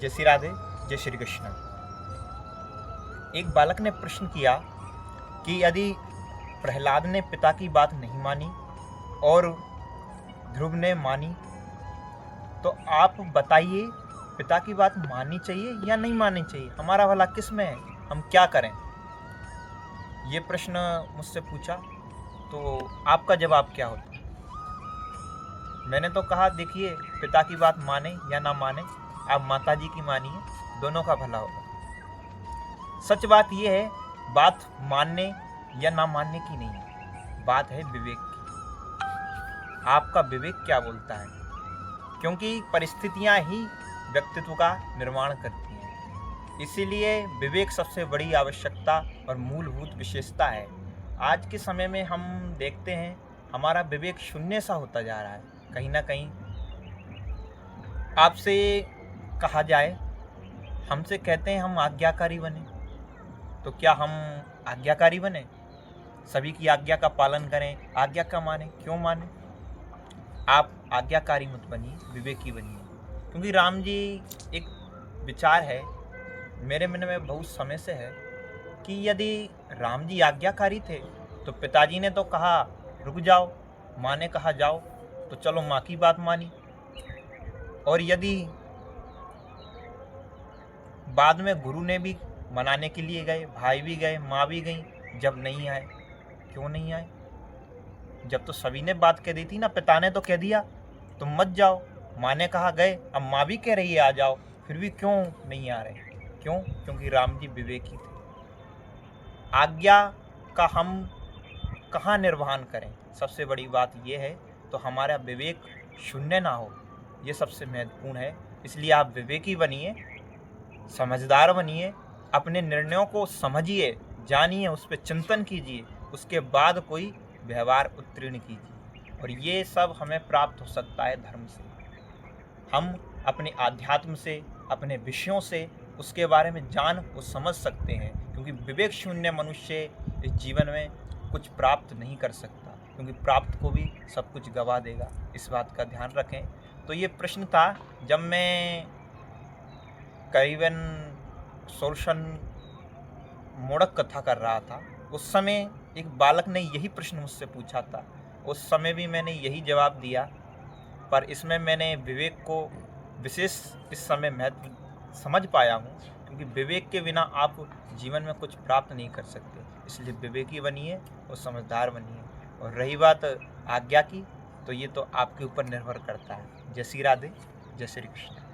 जय श्री राधे, जय श्री कृष्ण। एक बालक ने प्रश्न किया कि यदि प्रहलाद ने पिता की बात नहीं मानी और ध्रुव ने मानी, तो आप बताइए पिता की बात माननी चाहिए या नहीं माननी चाहिए? हमारा भला किस में है? हम क्या करें? ये प्रश्न मुझसे पूछा, तो आपका जवाब क्या होता? मैंने तो कहा, देखिए, पिता की बात माने या ना माने, आप माता जी की मानिए, दोनों का भला होगा। सच बात यह है, बात मानने या ना मानने की नहीं है, बात है विवेक की। आपका विवेक क्या बोलता है? क्योंकि परिस्थितियां ही व्यक्तित्व का निर्माण करती हैं, इसीलिए विवेक सबसे बड़ी आवश्यकता और मूलभूत विशेषता है। आज के समय में हम देखते हैं हमारा विवेक शून्य सा होता जा रहा है। कहीं ना कहीं आपसे कहा जाए, हमसे कहते हैं हम आज्ञाकारी बने, तो क्या हम आज्ञाकारी बने? सभी की आज्ञा का पालन करें, आज्ञा का माने? क्यों माने? आप आज्ञाकारी मत बनिए, विवेकी बनिए। क्योंकि राम जी, एक विचार है मेरे मन में बहुत समय से है कि यदि राम जी आज्ञाकारी थे तो पिताजी ने तो कहा रुक जाओ, माँ ने कहा जाओ, तो चलो माँ की बात मानी। और यदि बाद में गुरु ने भी मनाने के लिए गए, भाई भी गए, माँ भी गई, जब नहीं आए, क्यों नहीं आए? जब तो सभी ने बात कह दी थी ना, पिता ने तो कह दिया तुम मत जाओ, माँ ने कहा गए, अब माँ भी कह रही है आ जाओ, फिर भी क्यों नहीं आ रहे? क्यों? क्योंकि राम जी विवेकी थे। आज्ञा का हम कहाँ निर्वहन करें? सबसे बड़ी बात यह है, तो हमारा विवेक शून्य ना हो, ये सबसे महत्वपूर्ण है। इसलिए आप विवेकी बनिए, समझदार बनिए, अपने निर्णयों को समझिए, जानिए, उस पर चिंतन कीजिए, उसके बाद कोई व्यवहार उत्तीर्ण कीजिए। और ये सब हमें प्राप्त हो सकता है धर्म से। हम अपने आध्यात्म से, अपने विषयों से उसके बारे में जान और समझ सकते हैं, क्योंकि विवेक शून्य मनुष्य इस जीवन में कुछ प्राप्त नहीं कर सकता, क्योंकि प्राप्त को भी सब कुछ गवा देगा। इस बात का ध्यान रखें। तो ये प्रश्न था जब मैं करीबन सोल्शन मोड़क कथा कर रहा था, उस समय एक बालक ने यही प्रश्न मुझसे पूछा था। उस समय भी मैंने यही जवाब दिया, पर इसमें मैंने विवेक को विशेष इस समय महत्व समझ पाया हूँ, क्योंकि विवेक के बिना आप जीवन में कुछ प्राप्त नहीं कर सकते। इसलिए विवेकी बनिए और समझदार बनिए। और रही बात आज्ञा की, तो ये तो आपके ऊपर निर्भर करता है। जय श्री राधे, जय श्री कृष्ण।